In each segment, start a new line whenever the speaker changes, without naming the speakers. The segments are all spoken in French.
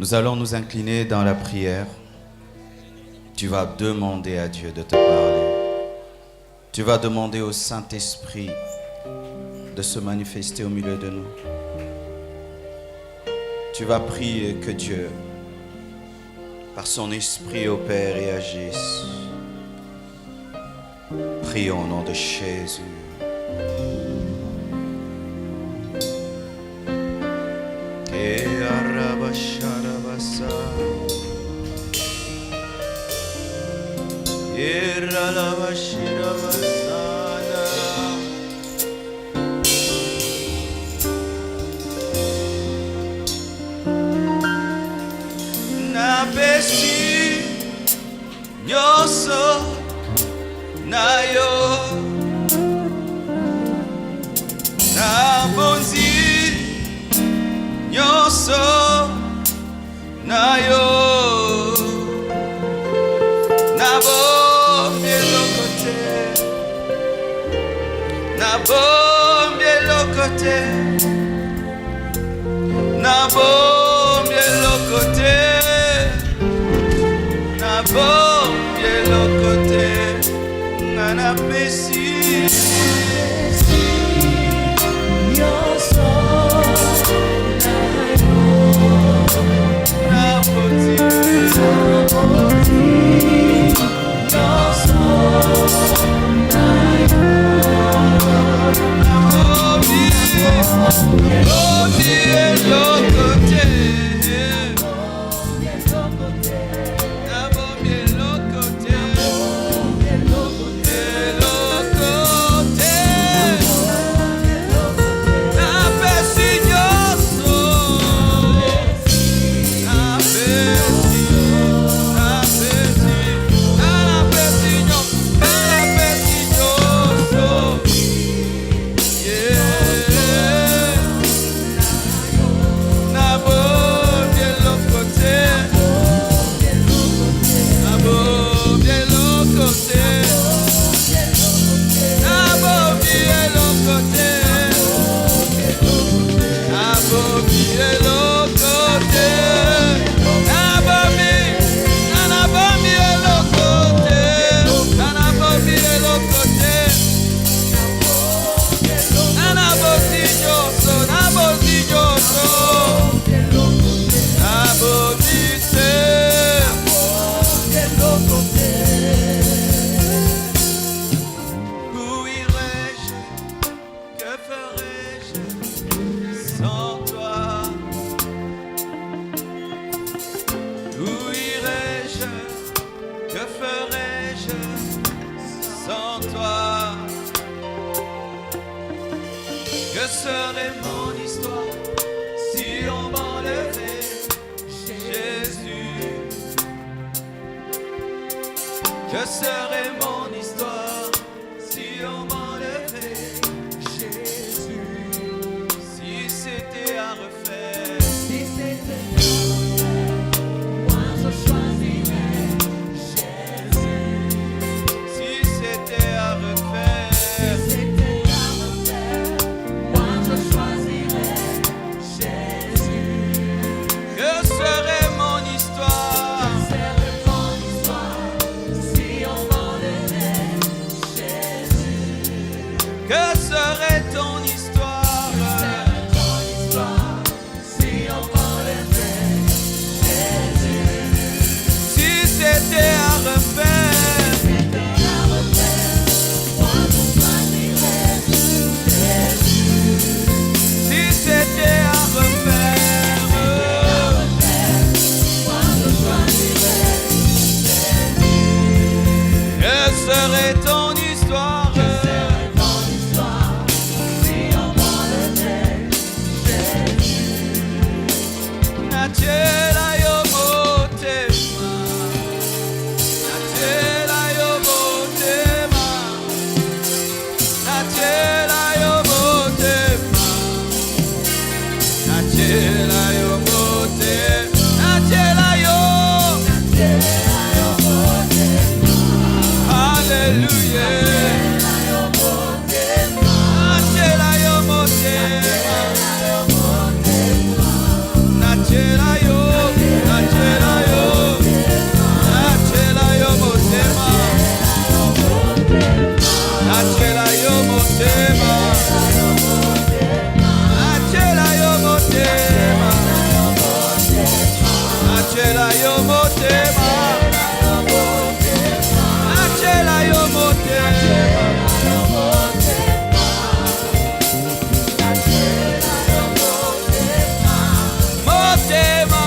Nous allons nous incliner dans la prière. Tu vas demander à Dieu de te parler. Tu vas demander au Saint-Esprit de se manifester au milieu de nous. Tu vas prier que Dieu, par son esprit, opère et agisse. Prions au nom de Jésus.
Napesi nyonso na yo nabonzi nyonso na yo nabombi eloko te nabombi eloko te nabombi eloko te nabombi eloko te nga napesi nyonso nabonzi Que serait mon histoire si on m'enlevait Jésus? Que serait mon histoire si on m'enlevait Jésus? Si c'était à refaire, si c'était à refaire, moi je choisirais Jésus. Si c'était à refaire, que serait ton histoire? Si on m'enlevait Jésus? Si c'était à refaire, moi je choisirais Jésus. Si c'était à refaire, moi je choisirais Jésus. Que serait ton histoire? Natela yo motema, natela yo motema, natela yo motema, natela yo motema, natela yo motema. Hallelujah. Natela yo motema. Natela yo motema. Achela yo motema. Achela yo motema. Achela yo motema. Motema.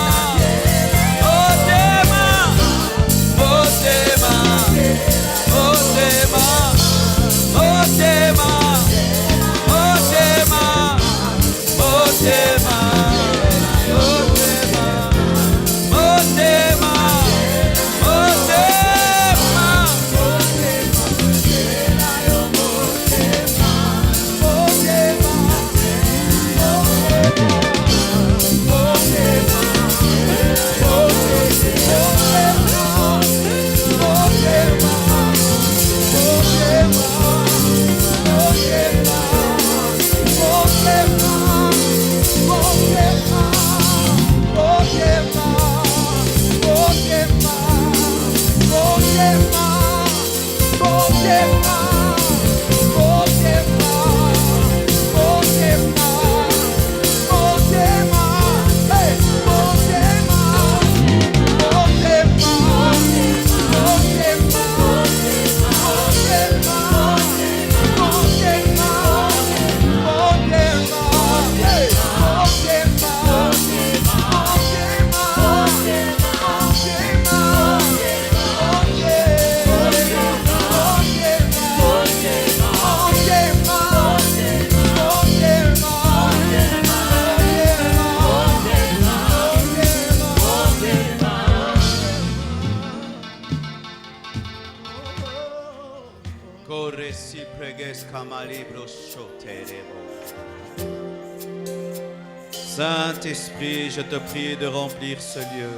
Saint-Esprit, je te prie de remplir ce lieu.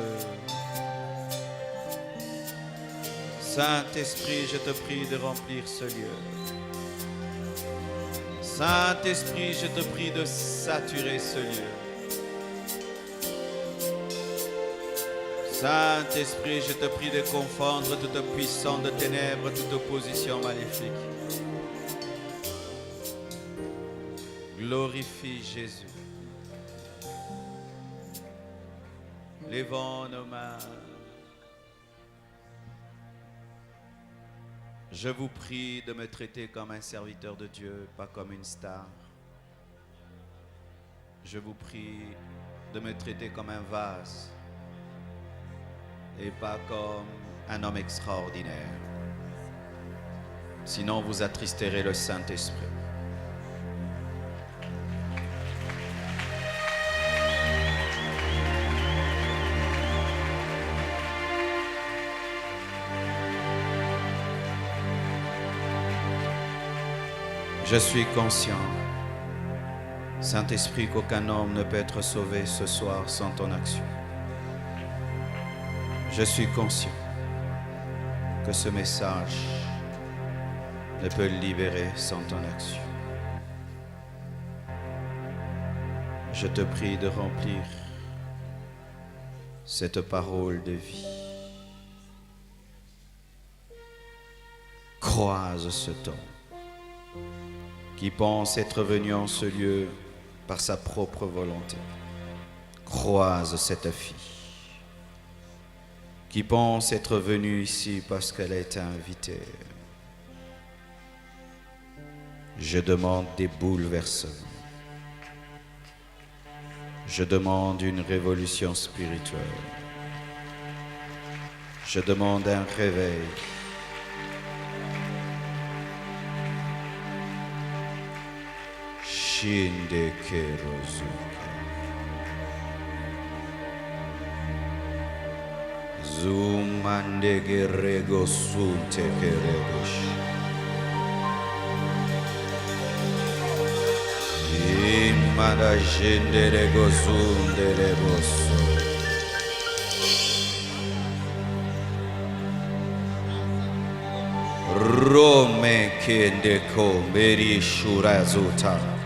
Saint-Esprit, je te prie de remplir ce lieu. Saint-Esprit, je te prie de saturer ce lieu. Saint-Esprit, je te prie de confondre toute puissance de ténèbres, toute opposition maléfique. Glorifie Jésus. Levons nos mains. Je vous prie de me traiter comme un serviteur de Dieu, pas comme une star. Je vous prie de me traiter comme un vase et pas comme un homme extraordinaire. Sinon, vous attristerez le Saint-Esprit. Je suis conscient, Saint-Esprit, qu'aucun homme ne peut être sauvé ce soir sans ton action. Je suis conscient que ce message ne peut le libérer sans ton action. Je te prie de remplir cette parole de vie. Croise ce ton qui pense être venu en ce lieu par sa propre volonté. Croise cette fille qui pense être venue ici parce qu'elle a été invitée. Je demande des bouleversements. Je demande une révolution spirituelle. Je demande un réveil. Shinde kerozuka Zumande gerego sunte keregosh Imada jende rego zunde reboso Rome kende ko meri shurazuta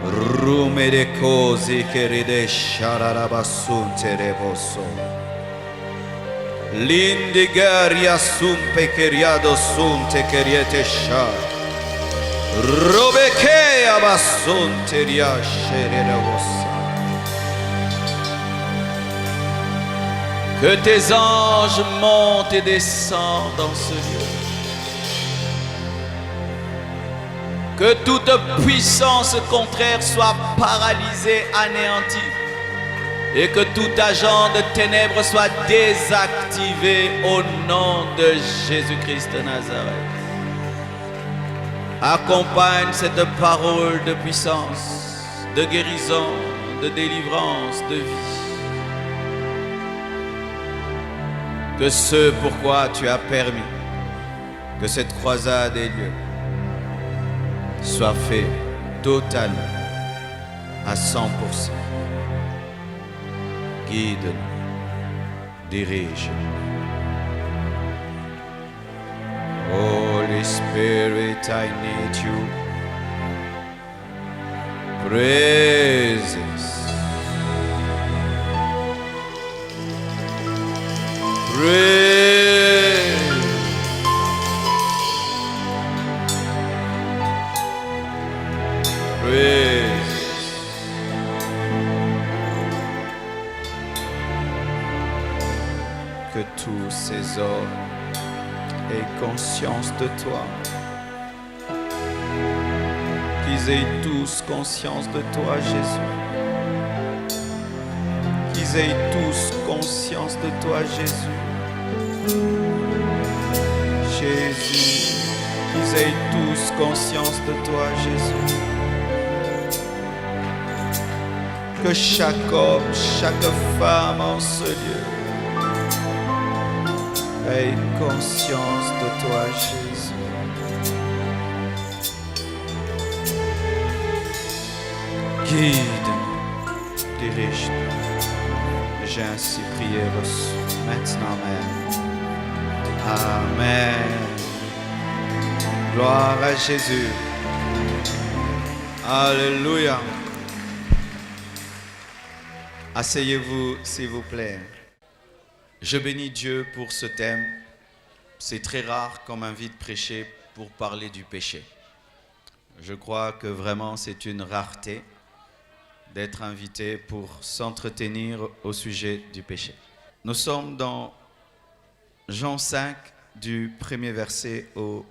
Rume de cose che ride shararabasunte reboso L'indigaria sumpe che riado sunte che riete shar Robeke abasonteria shereravosa.
Que tes anges montent et descendent dans ce lieu. Que toute puissance contraire soit paralysée, anéantie. Et que tout agent de ténèbres soit désactivé au nom de Jésus-Christ de Nazareth. Accompagne cette parole de puissance, de guérison, de délivrance, de vie. Que ce pourquoi tu as permis que cette croisade ait lieu soit fait totalement à 100%. Guide-nous, dirige-nous. Holy Spirit, I need you. Praises. Praise. Praise. Que tous ces hommes aient conscience de toi. Qu'ils aient tous conscience de toi, Jésus. Qu'ils aient tous conscience de toi, Jésus. Jésus, qu'ils aient tous conscience de toi, Jésus. Que chaque homme, chaque femme en ce lieu ait conscience de toi, Jésus. Guide-nous, dirige-nous. J'ai ainsi prié, reçu maintenant même. Amen. Gloire à Jésus. Alléluia. Asseyez-vous, s'il vous plaît. Je bénis Dieu pour ce thème. C'est très rare qu'on m'invite prêcher pour parler du péché. Je crois que vraiment c'est une rareté d'être invité pour s'entretenir au sujet du péché. Nous sommes dans Jean 5, du 1er verset au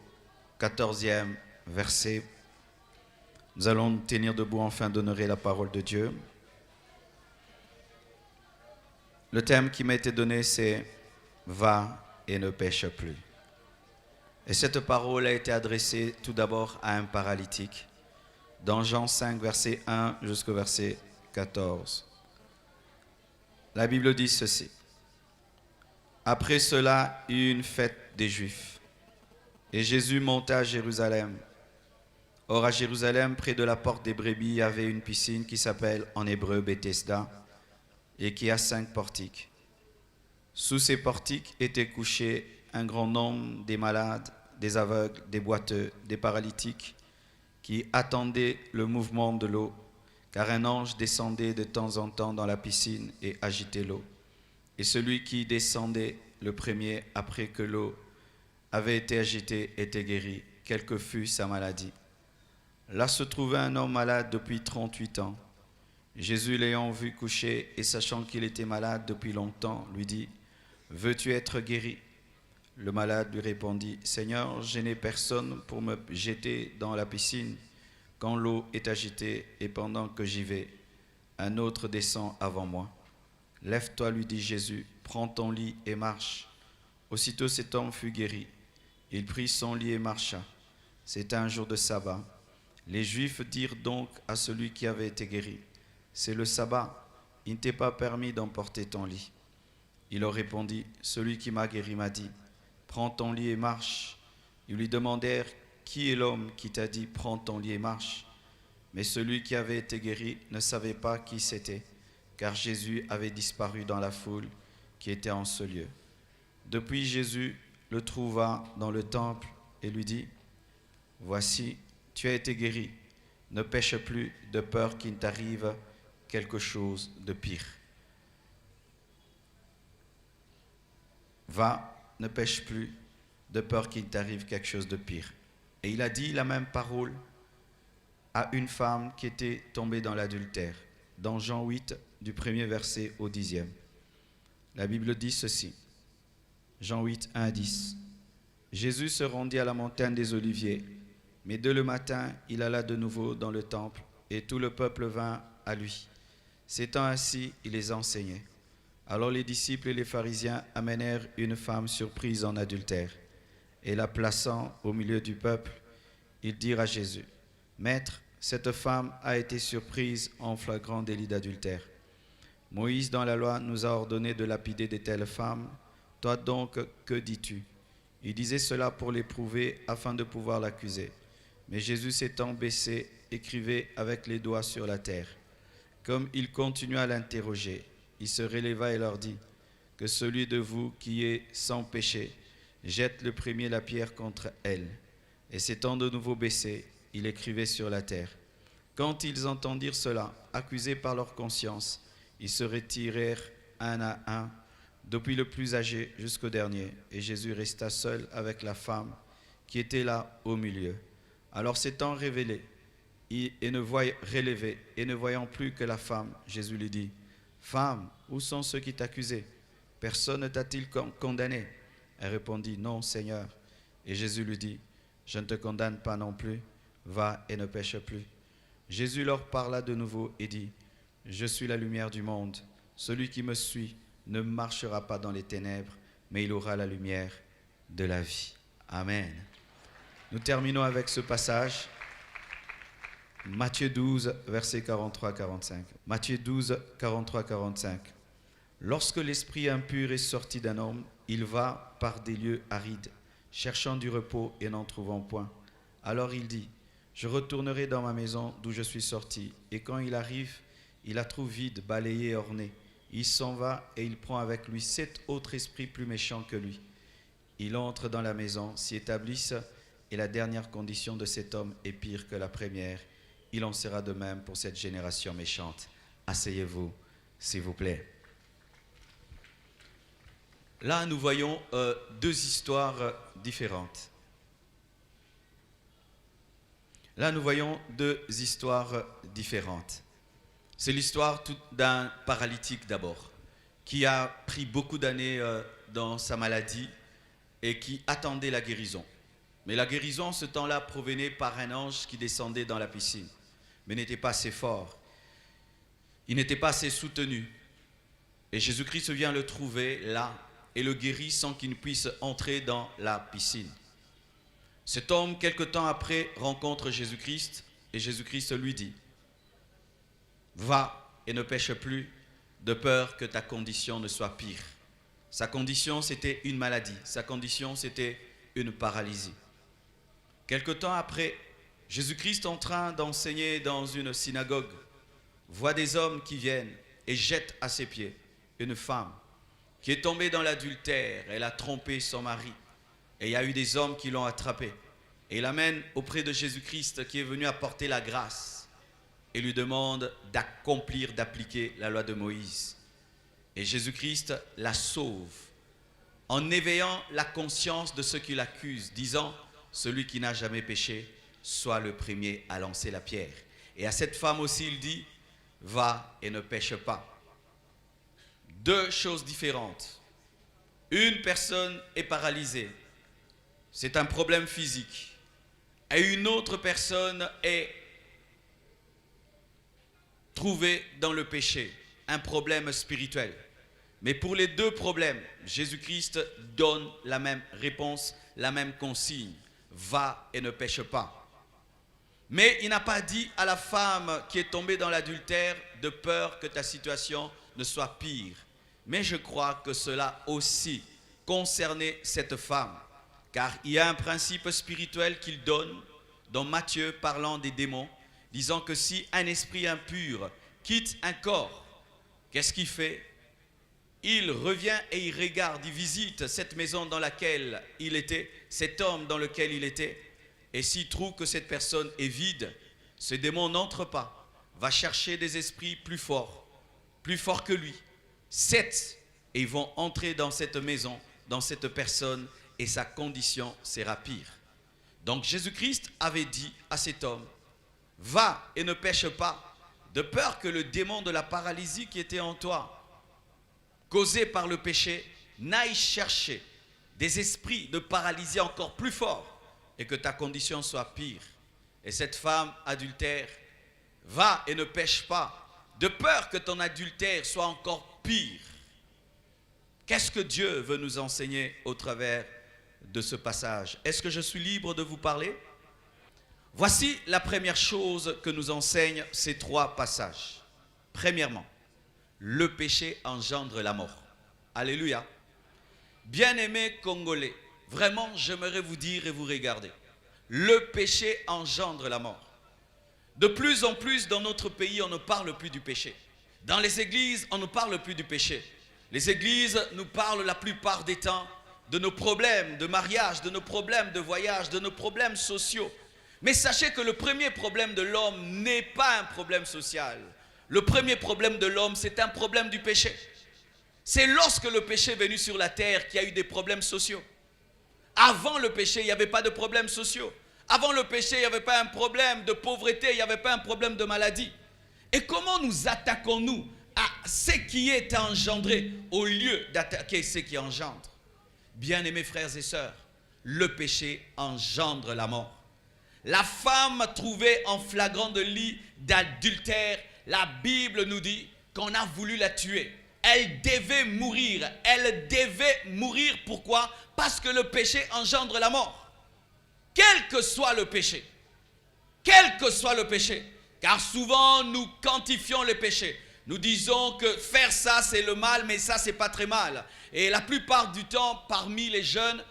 14e verset. Nous allons nous tenir debout afin d'honorer la parole de Dieu. Le thème qui m'a été donné, c'est « Va et ne pêche plus ». Et cette parole a été adressée tout d'abord à un paralytique, dans Jean 5, verset 1 jusqu'au verset 14. La Bible dit ceci. « Après cela, il y eut une fête des Juifs, et Jésus monta à Jérusalem. Or, à Jérusalem, près de la porte des brebis, il y avait une piscine qui s'appelle en hébreu Bethesda, et qui a 5 portiques. Sous ces portiques étaient couchés un grand nombre des malades, des aveugles, des boiteux, des paralytiques, qui attendaient le mouvement de l'eau, car un ange descendait de temps en temps dans la piscine et agitait l'eau. Et celui qui descendait le premier après que l'eau avait été agitée était guéri, quelle que fût sa maladie. Là se trouvait un homme malade depuis 38 ans. Jésus l'ayant vu coucher et sachant qu'il était malade depuis longtemps, lui dit « Veux-tu être guéri ?» Le malade lui répondit « Seigneur, je n'ai personne pour me jeter dans la piscine quand l'eau est agitée et pendant que j'y vais, un autre descend avant moi. Lève-toi, lui dit Jésus, prends ton lit et marche. » Aussitôt cet homme fut guéri. Il prit son lit et marcha. C'était un jour de sabbat. Les Juifs dirent donc à celui qui avait été guéri « C'est le sabbat, il ne t'est pas permis d'emporter ton lit. » Il leur répondit « Celui qui m'a guéri m'a dit, prends ton lit et marche. » Ils lui demandèrent « Qui est l'homme qui t'a dit, prends ton lit et marche ?» Mais celui qui avait été guéri ne savait pas qui c'était, car Jésus avait disparu dans la foule qui était en ce lieu. Depuis, Jésus le trouva dans le temple et lui dit « Voici, tu as été guéri, ne pêche plus de peur qu'il t'arrive quelque chose de pire. » Va, ne pêche plus, de peur qu'il t'arrive quelque chose de pire. Et il a dit la même parole à une femme qui était tombée dans l'adultère, dans Jean 8, du 1er verset au 10e. La Bible dit ceci, Jean 8, 1 à 10. Jésus se rendit à la montagne des Oliviers, mais dès le matin, il alla de nouveau dans le temple, et tout le peuple vint à lui. S'étant assis, il les enseignait. Alors les disciples et les pharisiens amenèrent une femme surprise en adultère, et la plaçant au milieu du peuple, ils dirent à Jésus, « Maître, cette femme a été surprise en flagrant délit d'adultère. Moïse dans la loi nous a ordonné de lapider de telles femmes. Toi donc, que dis-tu » Il disait cela pour l'éprouver afin de pouvoir l'accuser. Mais Jésus s'étant baissé, écrivait avec les doigts sur la terre. Comme il continua à l'interroger, il se releva et leur dit, « Que celui de vous qui est sans péché jette le premier la pierre contre elle. » Et s'étant de nouveau baissé, il écrivait sur la terre. Quand ils entendirent cela, accusés par leur conscience, ils se retirèrent un à un, depuis le plus âgé jusqu'au dernier, et Jésus resta seul avec la femme qui était là au milieu. Alors s'étant révélé, et ne voyant plus que la femme, Jésus lui dit, « Femme, où sont ceux qui t'accusaient? Personne ne t'a-t-il condamné ?» Elle répondit, « Non, Seigneur. » Et Jésus lui dit, « Je ne te condamne pas non plus, va et ne pêche plus. » Jésus leur parla de nouveau et dit, « Je suis la lumière du monde. Celui qui me suit ne marchera pas dans les ténèbres, mais il aura la lumière de la vie. » Amen. Nous terminons avec ce passage. Matthieu 12, versets 43-45. Matthieu 12, 43-45. Lorsque l'esprit impur est sorti d'un homme, il va par des lieux arides, cherchant du repos et n'en trouvant point. Alors il dit, je retournerai dans ma maison d'où je suis sorti. Et quand il arrive, il la trouve vide, balayée et ornée. Il s'en va et il prend avec lui 7 autres esprits plus méchants que lui. Il entre dans la maison, s'y établissent, et la dernière condition de cet homme est pire que la première. Il en sera de même pour cette génération méchante. Asseyez-vous, s'il vous plaît. Là, nous voyons 2 histoires différentes. Là, nous voyons 2 histoires différentes. C'est l'histoire d'un paralytique d'abord, qui a pris beaucoup d'années dans sa maladie et qui attendait la guérison. Mais la guérison, ce temps-là, provenait par un ange qui descendait dans la piscine, mais n'était pas assez fort. Il n'était pas assez soutenu. Et Jésus-Christ vient le trouver là et le guérit sans qu'il ne puisse entrer dans la piscine. Cet homme, quelque temps après, rencontre Jésus-Christ et Jésus-Christ lui dit, « Va et ne pêche plus, de peur que ta condition ne soit pire. » Sa condition, c'était une maladie. Sa condition, c'était une paralysie. Quelque temps après, Jésus-Christ, en train d'enseigner dans une synagogue, voit des hommes qui viennent et jettent à ses pieds une femme qui est tombée dans l'adultère. Elle a trompé son mari. Et il y a eu des hommes qui l'ont attrapée. Et il l'amène auprès de Jésus-Christ qui est venu apporter la grâce et lui demande d'accomplir, d'appliquer la loi de Moïse. Et Jésus-Christ la sauve en éveillant la conscience de ceux qui l'accusent, disant, celui qui n'a jamais péché, soit le premier à lancer la pierre. Et à cette femme aussi, il dit, va et ne pêche pas. 2 choses différentes. Une personne est paralysée. C'est un problème physique. Et une autre personne est trouvée dans le péché. Un problème spirituel. Mais pour les 2 problèmes, Jésus-Christ donne la même réponse, la même consigne. Va et ne pêche pas. Mais il n'a pas dit à la femme qui est tombée dans l'adultère de peur que ta situation ne soit pire. Mais je crois que cela aussi concernait cette femme. Car il y a un principe spirituel qu'il donne dans Matthieu parlant des démons, disant que si un esprit impur quitte un corps, qu'est-ce qu'il fait? Il revient et il regarde, il visite cette maison dans laquelle il était, cet homme dans lequel il était. Et s'il trouve que cette personne est vide, ce démon n'entre pas, va chercher des esprits plus forts que lui. 7, et ils vont entrer dans cette maison, dans cette personne, et sa condition sera pire. Donc Jésus-Christ avait dit à cet homme, va et ne pêche pas, de peur que le démon de la paralysie qui était en toi, causé par le péché, n'aille chercher des esprits de paralysie encore plus forts et que ta condition soit pire. Et cette femme adultère, va et ne pêche pas, de peur que ton adultère soit encore pire. Qu'est-ce que Dieu veut nous enseigner au travers de ce passage? Est-ce que je suis libre de vous parler? Voici la première chose que nous enseignent ces trois passages. Premièrement, le péché engendre la mort. Alléluia. Bien-aimés Congolais, vraiment j'aimerais vous dire et vous regarder. Le péché engendre la mort. De plus en plus dans notre pays, on ne parle plus du péché. Dans les églises, on ne parle plus du péché. Les églises nous parlent la plupart des temps de nos problèmes de mariage, de nos problèmes de voyage, de nos problèmes sociaux. Mais sachez que le premier problème de l'homme n'est pas un problème social. Le premier problème de l'homme, c'est un problème du péché. C'est lorsque le péché est venu sur la terre qu'il y a eu des problèmes sociaux. Avant le péché, il n'y avait pas de problèmes sociaux. Avant le péché, il n'y avait pas un problème de pauvreté, il n'y avait pas un problème de maladie. Et comment nous attaquons-nous à ce qui est engendré au lieu d'attaquer ce qui engendre? Bien-aimés frères et sœurs, le péché engendre la mort. La femme trouvée en flagrant délit d'adultère, la Bible nous dit qu'on a voulu la tuer. Elle devait mourir. Elle devait mourir. Pourquoi? Parce que le péché engendre la mort. Quel que soit le péché. Quel que soit le péché. Car souvent nous quantifions les péchés. Nous disons que faire ça c'est le mal, mais ça c'est pas très mal. Et la plupart du temps parmi les jeunes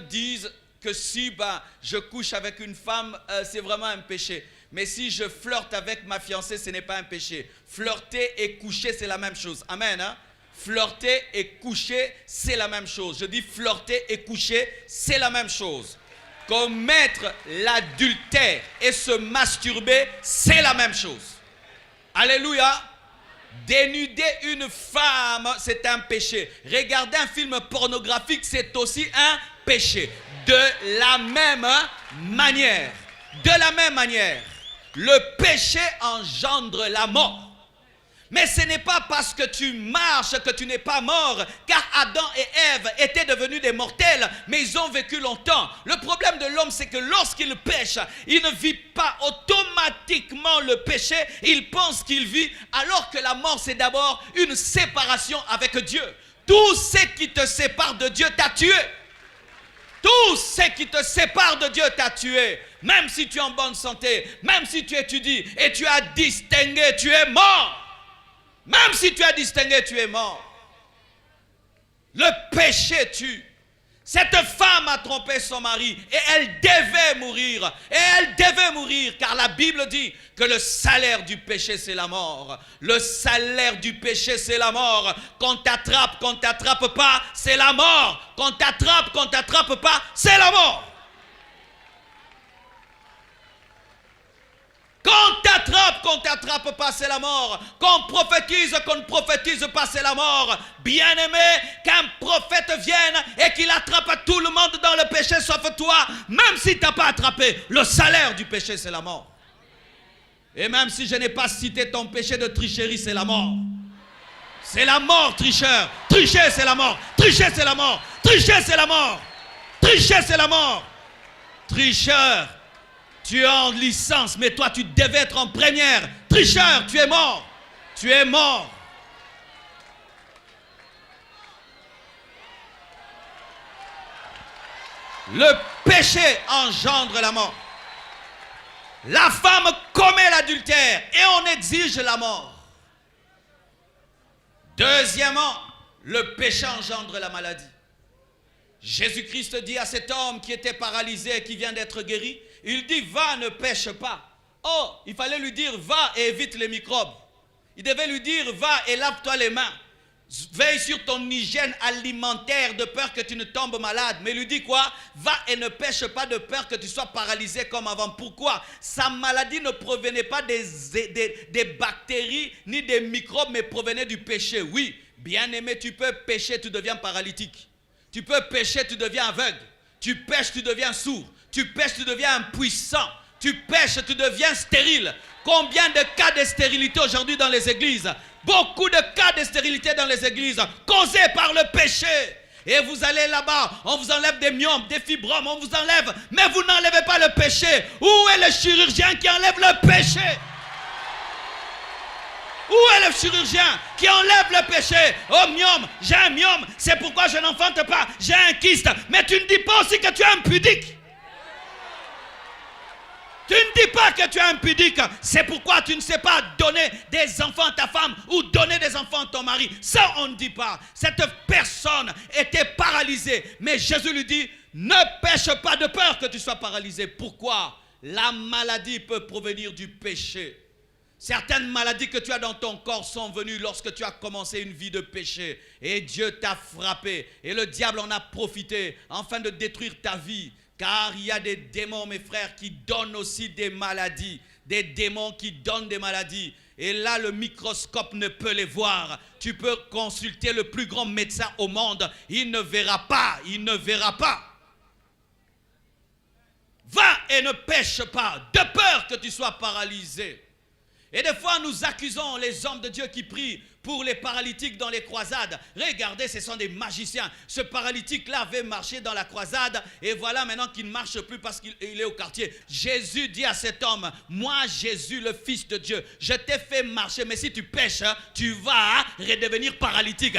disent que si je couche avec une femme, c'est vraiment un péché. Mais si je flirte avec ma fiancée, ce n'est pas un péché. Flirter et coucher, c'est la même chose. Amen. Hein? Flirter et coucher, c'est la même chose. Je dis flirter et coucher, c'est la même chose. Commettre l'adultère et se masturber, c'est la même chose. Alléluia. Dénuder une femme, c'est un péché. Regarder un film pornographique, c'est aussi un péché. De la même manière, le péché engendre la mort. Mais ce n'est pas parce que tu marches que tu n'es pas mort, car Adam et Ève étaient devenus des mortels, mais ils ont vécu longtemps. Le problème de l'homme, c'est que lorsqu'il pêche, il ne vit pas automatiquement le péché, il pense qu'il vit, alors que la mort, c'est d'abord une séparation avec Dieu. Tout ce qui te sépare de Dieu t'a tué. Tout ce qui te sépare de Dieu t'a tué. Même si tu es en bonne santé, même si tu étudies et tu as distingué, tu es mort. Même si tu as distingué, tu es mort. Le péché tue. Cette femme a trompé son mari et elle devait mourir. Et elle devait mourir car la Bible dit que le salaire du péché c'est la mort. Le salaire du péché c'est la mort. Qu'on t'attrape pas, c'est la mort. Qu'on t'attrape pas, c'est la mort. Qu'on t'attrape pas, c'est la mort. Qu'on ne prophétise pas, c'est la mort. Bien-aimé, qu'un prophète vienne et qu'il attrape tout le monde dans le péché sauf toi, même si tu n'as pas attrapé, le salaire du péché, c'est la mort. Et même si je n'ai pas cité ton péché de tricherie, c'est la mort. C'est la mort, tricheur. Tricher, c'est la mort. Tricher, c'est la mort. Tricher, c'est la mort. Tricher, c'est la mort. Tricheur. Tu es en licence, mais toi, tu devais être en première. Tricheur, tu es mort. Tu es mort. Le péché engendre la mort. La femme commet l'adultère et on exige la mort. Deuxièmement, le péché engendre la maladie. Jésus-Christ dit à cet homme qui était paralysé et qui vient d'être guéri, il dit, va, ne pêche pas. Oh, il fallait lui dire, va et évite les microbes. Il devait lui dire, va et lave-toi les mains. Veille sur ton hygiène alimentaire de peur que tu ne tombes malade. Mais il lui dit quoi? Va et ne pêche pas de peur que tu sois paralysé comme avant. Pourquoi? Sa maladie ne provenait pas des bactéries ni des microbes, mais provenait du péché. Oui, bien aimé, tu peux pécher, tu deviens paralytique. Tu peux pécher, tu deviens aveugle. Tu pêches, tu deviens sourd. Tu pêches, tu deviens impuissant. Tu pêches, tu deviens stérile. Combien de cas de stérilité aujourd'hui dans les églises? Beaucoup de cas de stérilité dans les églises causés par le péché. Et vous allez là-bas, on vous enlève des myomes, des fibromes, on vous enlève, mais vous n'enlevez pas le péché. Où est le chirurgien qui enlève le péché? Où est le chirurgien qui enlève le péché? Oh myome, j'ai un myome, c'est pourquoi je n'enfante pas, j'ai un kyste. Mais tu ne dis pas aussi que tu es impudique. Tu ne dis pas que tu es impudique. C'est pourquoi tu ne sais pas donner des enfants à ta femme ou donner des enfants à ton mari. Ça, on ne dit pas. Cette personne était paralysée. Mais Jésus lui dit, ne pêche pas de peur que tu sois paralysé. Pourquoi? La maladie peut provenir du péché. Certaines maladies que tu as dans ton corps sont venues lorsque tu as commencé une vie de péché. Et Dieu t'a frappé. Et le diable en a profité afin de détruire ta vie. Car il y a des démons, mes frères, qui donnent aussi des maladies. Des démons qui donnent des maladies. Et là, le microscope ne peut les voir. Tu peux consulter le plus grand médecin au monde. Il ne verra pas. Il ne verra pas. Va et ne pêche pas, de peur que tu sois paralysé. Et des fois, nous accusons les hommes de Dieu qui prient pour les paralytiques dans les croisades. Regardez, ce sont des magiciens. Ce paralytique-là avait marché dans la croisade et voilà maintenant qu'il ne marche plus parce qu'il est au quartier. Jésus dit à cet homme, moi Jésus, le Fils de Dieu, je t'ai fait marcher, mais si tu pêches, tu vas redevenir paralytique.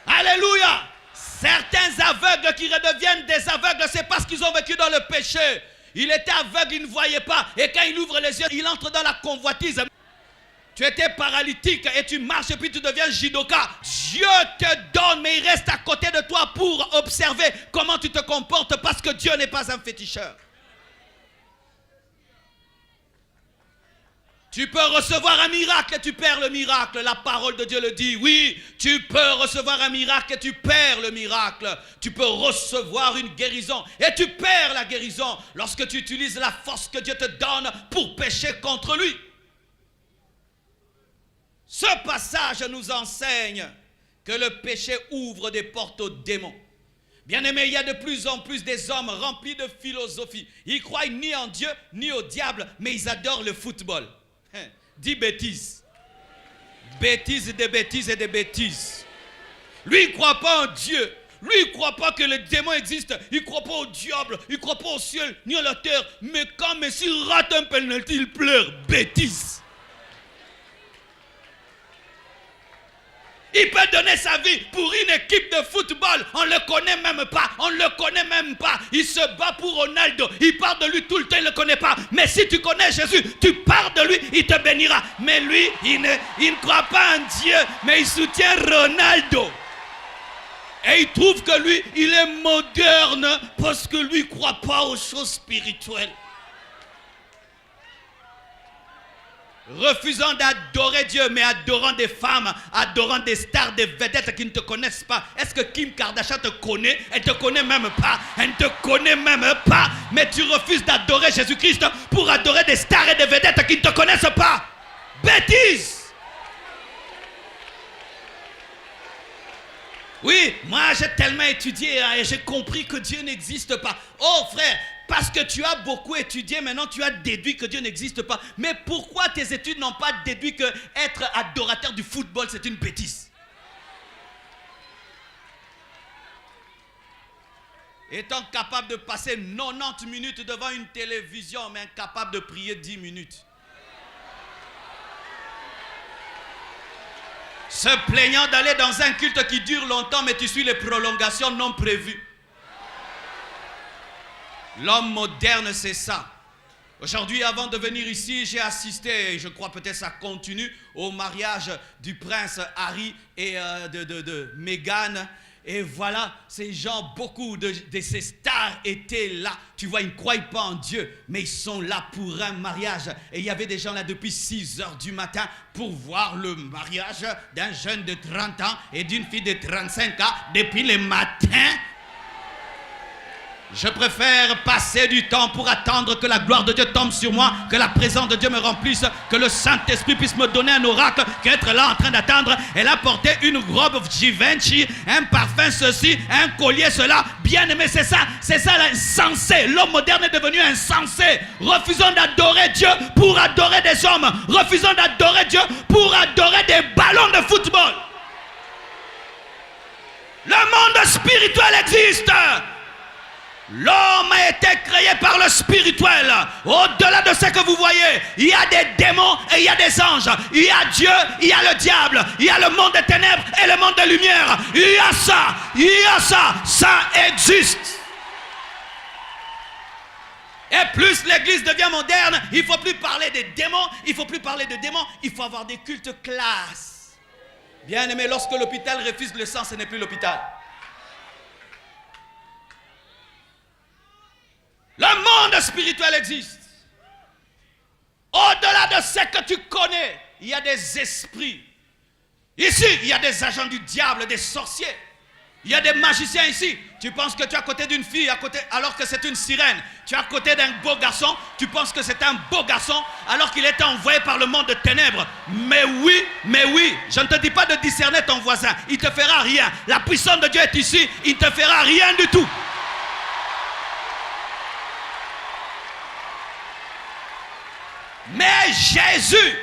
Alléluia! Certains aveugles qui redeviennent des aveugles, c'est parce qu'ils ont vécu dans le péché. Il était aveugle, il ne voyait pas. Et quand il ouvre les yeux, il entre dans la convoitise. Tu étais paralytique et tu marches et puis tu deviens judoka. Dieu te donne, mais il reste à côté de toi pour observer comment tu te comportes parce que Dieu n'est pas un féticheur. Tu peux recevoir un miracle et tu perds le miracle. La parole de Dieu le dit. Oui, tu peux recevoir un miracle et tu perds le miracle. Tu peux recevoir une guérison et tu perds la guérison lorsque tu utilises la force que Dieu te donne pour pécher contre lui. Ce passage nous enseigne que le péché ouvre des portes aux démons. Bien-aimés, il y a de plus en plus des hommes remplis de philosophie. Ils ne croient ni en Dieu ni au diable, mais ils adorent le football. Dis bêtises. Bêtises, des bêtises et des bêtises. Lui, il ne croit pas en Dieu. Lui, il ne croit pas que les démons existent. Il ne croit pas au diable. Il ne croit pas au ciel ni à la terre. Mais quand Messi rate un penalty, il pleure. Bêtises. Il peut donner sa vie pour une équipe de football. On ne le connaît même pas. On ne le connaît même pas. Il se bat pour Ronaldo. Il parle de lui tout le temps. Il ne le connaît pas. Mais si tu connais Jésus, tu parles de lui, il te bénira. Mais lui, il ne croit pas en Dieu. Mais il soutient Ronaldo. Et il trouve que lui, il est moderne parce que lui, il ne croit pas aux choses spirituelles. Refusant d'adorer Dieu, mais adorant des femmes, adorant des stars, des vedettes qui ne te connaissent pas. Est-ce que Kim Kardashian te connaît? Elle ne te connaît même pas. Elle ne te connaît même pas. Mais tu refuses d'adorer Jésus-Christ pour adorer des stars et des vedettes qui ne te connaissent pas. Bêtise! Oui, moi j'ai tellement étudié et j'ai compris que Dieu n'existe pas. Oh frère, parce que tu as beaucoup étudié, maintenant tu as déduit que Dieu n'existe pas. Mais pourquoi tes études n'ont pas déduit que être adorateur du football c'est une bêtise? Étant capable de passer 90 minutes devant une télévision, mais incapable de prier 10 minutes. Se plaignant d'aller dans un culte qui dure longtemps, mais tu suis les prolongations non prévues. L'homme moderne, c'est ça. Aujourd'hui, avant de venir ici, j'ai assisté, et je crois peut-être ça continue, au mariage du prince Harry et de Meghan. Et voilà, ces gens, beaucoup de ces stars étaient là. Tu vois, ils ne croient pas en Dieu, mais ils sont là pour un mariage. Et il y avait des gens là depuis 6 heures du matin pour voir le mariage d'un jeune de 30 ans et d'une fille de 35 ans depuis le matin. Je préfère passer du temps pour attendre que la gloire de Dieu tombe sur moi, que la présence de Dieu me remplisse, que le Saint-Esprit puisse me donner un oracle, qu'être là en train d'attendre. Elle a porté une robe Givenchy, un parfum ceci, un collier cela, Bien-aimé, c'est ça l'insensé. L'homme moderne est devenu insensé. Refusons d'adorer Dieu pour adorer des hommes. Refusons d'adorer Dieu pour adorer des ballons de football. Le monde spirituel existe. L'homme a été créé par le spirituel. Au-delà de ce que vous voyez, il y a des démons et il y a des anges. Il y a Dieu, il y a le diable. Il y a le monde des ténèbres et le monde des lumières. Il y a ça. Ça existe. Et plus l'église devient moderne, il ne faut plus parler des démons. Il ne faut plus parler de démons. Il faut avoir des cultes classe. Bien aimé, lorsque l'hôpital refuse le sang, ce n'est plus l'hôpital. Le monde spirituel existe. Au-delà de ce que tu connais, il y a des esprits. Ici, il y a des agents du diable, des sorciers. Il y a des magiciens ici. Tu penses que tu es à côté d'une fille alors que c'est une sirène. Tu es à côté d'un beau garçon. Tu penses que c'est un beau garçon alors qu'il est envoyé par le monde de ténèbres. Mais oui, je ne te dis pas de discerner ton voisin. Il ne te fera rien. La puissance de Dieu est ici. Il ne te fera rien du tout. Mais Jésus,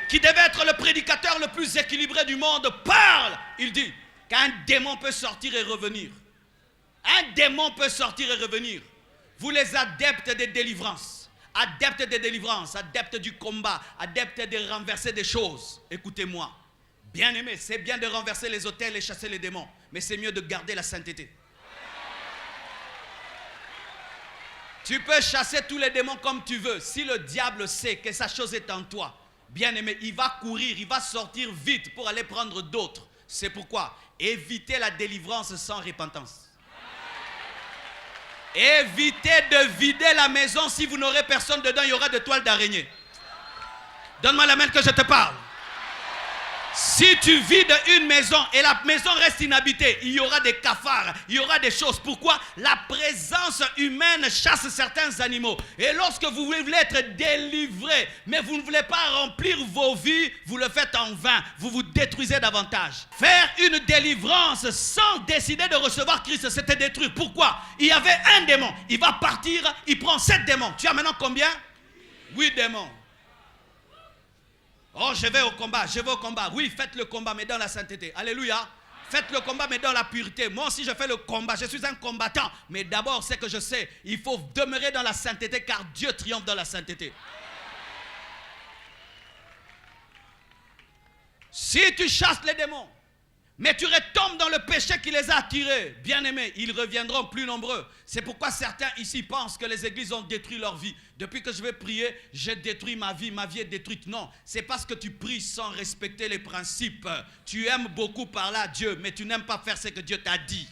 qui devait être le prédicateur le plus équilibré du monde, parle. Il dit qu'un démon peut sortir et revenir. Un démon peut sortir et revenir. Vous les adeptes des délivrances, adeptes du combat, adeptes de renverser des choses, écoutez-moi. Bien-aimés, c'est bien de renverser les autels et chasser les démons, mais c'est mieux de garder la sainteté. Tu peux chasser tous les démons comme tu veux. Si le diable sait que sa chose est en toi, bien-aimé, il va courir, il va sortir vite pour aller prendre d'autres. C'est pourquoi évitez la délivrance sans repentance. Évitez de vider la maison. Si vous n'aurez personne dedans, il y aura des toiles d'araignée. Donne-moi la main que je te parle. Si tu vides une maison et la maison reste inhabitée, il y aura des cafards, il y aura des choses. Pourquoi? La présence humaine chasse certains animaux. Et lorsque vous voulez être délivré, mais vous ne voulez pas remplir vos vies, vous le faites en vain. Vous vous détruisez davantage. Faire une délivrance sans décider de recevoir Christ, c'est te détruire. Pourquoi? Il y avait un démon. Il va partir, il prend 7 démons. Tu as maintenant combien? 8 démons. Oh, je vais au combat. Oui, faites le combat, mais dans la sainteté. Alléluia. Faites le combat, mais dans la pureté. Moi aussi, je fais le combat. Je suis un combattant. Mais d'abord, c'est que je sais, il faut demeurer dans la sainteté, car Dieu triomphe dans la sainteté. Si tu chasses les démons, mais tu retombes dans le péché qui les a attirés, bien-aimés, ils reviendront plus nombreux. C'est pourquoi certains ici pensent que les églises ont détruit leur vie. Depuis que je vais prier, j'ai détruit ma vie est détruite. Non, c'est parce que tu pries sans respecter les principes. Tu aimes beaucoup parler à Dieu, mais tu n'aimes pas faire ce que Dieu t'a dit.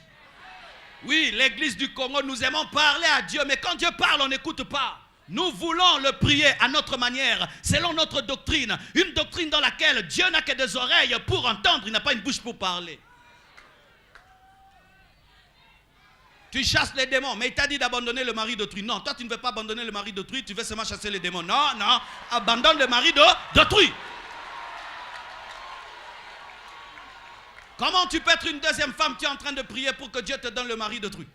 Oui, l'église du Congo, nous aimons parler à Dieu, mais quand Dieu parle, on n'écoute pas. Nous voulons le prier à notre manière, selon notre doctrine. Une doctrine dans laquelle Dieu n'a que des oreilles pour entendre, il n'a pas une bouche pour parler. Tu chasses les démons, mais il t'a dit d'abandonner le mari d'autrui. Non, toi tu ne veux pas abandonner le mari d'autrui, tu veux seulement chasser les démons. Non, abandonne le mari d'autrui. Comment tu peux être une deuxième femme, tu es en train de prier pour que Dieu te donne le mari d'autrui?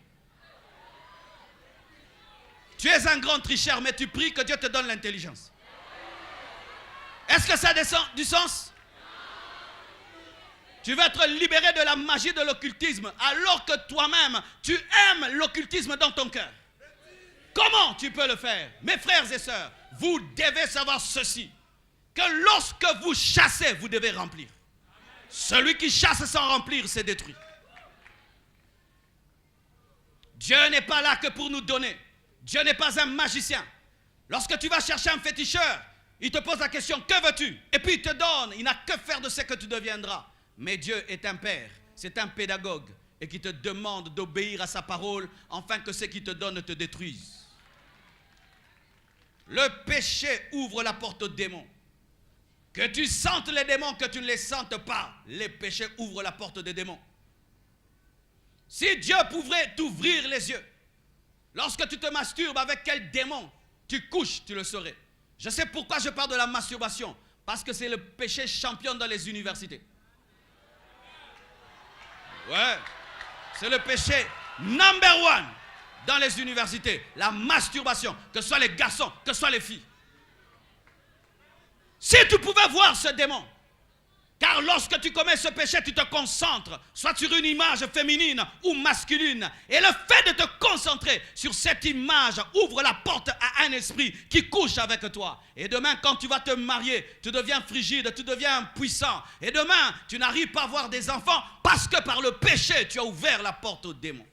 Tu es un grand tricheur, mais tu pries que Dieu te donne l'intelligence. Est-ce que ça a du sens? Tu veux être libéré de la magie de l'occultisme, alors que toi-même, tu aimes l'occultisme dans ton cœur. Comment tu peux le faire? Mes frères et sœurs, vous devez savoir ceci, que lorsque vous chassez, vous devez remplir. Celui qui chasse sans remplir, c'est détruit. Dieu n'est pas là que pour nous donner. Dieu n'est pas un magicien. Lorsque tu vas chercher un féticheur, il te pose la question, que veux-tu? Et puis il te donne, il n'a que faire de ce que tu deviendras. Mais Dieu est un père, c'est un pédagogue, et qui te demande d'obéir à sa parole, afin que ce qu'il te donne te détruise. Le péché ouvre la porte aux démons. Que tu sentes les démons, que tu ne les sentes pas, les péchés ouvrent la porte des démons. Si Dieu pouvait t'ouvrir les yeux, lorsque tu te masturbes, avec quel démon tu couches, tu le saurais. Je sais pourquoi je parle de la masturbation. Parce que c'est le péché champion dans les universités. Ouais, c'est le péché
Number one dans les universités, la masturbation, que ce soit les garçons, que ce soit les filles. Si tu pouvais voir ce démon, car lorsque tu commets ce péché, tu te concentres soit sur une image féminine ou masculine. Et le fait de te concentrer sur cette image ouvre la porte à un esprit qui couche avec toi. Et demain, quand tu vas te marier, tu deviens frigide, tu deviens impuissant. Et demain, tu n'arrives pas à avoir des enfants parce que par le péché, tu as ouvert la porte au démon.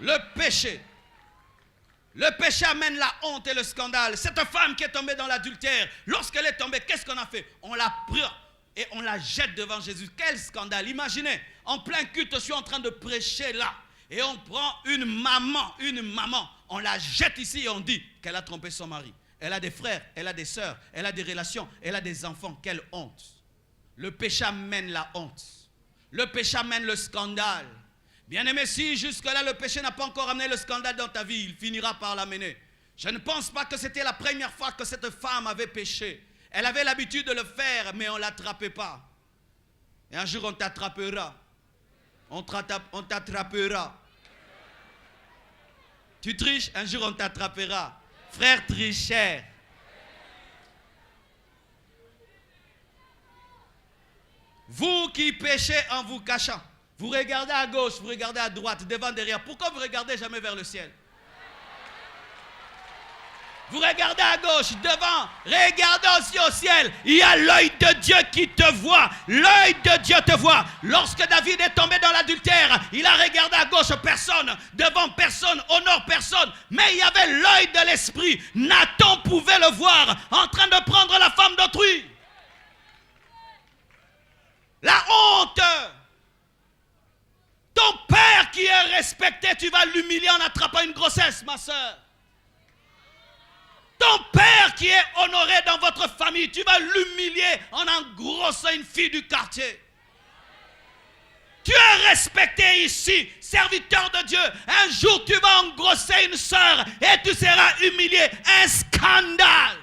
Le péché amène la honte et le scandale. Cette femme qui est tombée dans l'adultère, lorsqu'elle est tombée, qu'est-ce qu'on a fait? On la prend et on la jette devant Jésus. Quel scandale! Imaginez, en plein culte, je suis en train de prêcher là, et on prend une maman, on la jette ici et on dit qu'elle a trompé son mari. Elle a des frères, elle a des sœurs, elle a des relations, elle a des enfants. Quelle honte! Le péché amène la honte. Le péché amène le scandale. Bien-aimé, si jusque-là le péché n'a pas encore amené le scandale dans ta vie, il finira par l'amener. Je ne pense pas que c'était la première fois que cette femme avait péché. Elle avait l'habitude de le faire, mais on ne l'attrapait pas. Et un jour, on t'attrapera. On t'attrapera. Tu triches, un jour, on t'attrapera. Frère tricheur. Vous qui péchez en vous cachant. Vous regardez à gauche, vous regardez à droite, devant, derrière. Pourquoi vous ne regardez jamais vers le ciel? Vous regardez à gauche, devant, regardez aussi au ciel. Il y a l'œil de Dieu qui te voit. L'œil de Dieu te voit. Lorsque David est tombé dans l'adultère, il a regardé à gauche, personne, devant personne, au nord personne. Mais il y avait l'œil de l'esprit. Nathan pouvait le voir en train de prendre la femme d'autrui. La honte. Ton père qui est respecté, tu vas l'humilier en attrapant une grossesse, ma soeur. Ton père qui est honoré dans votre famille, tu vas l'humilier en engrossant une fille du quartier. Tu es respecté ici, serviteur de Dieu. Un jour, tu vas engrosser une sœur et tu seras humilié. Un scandale.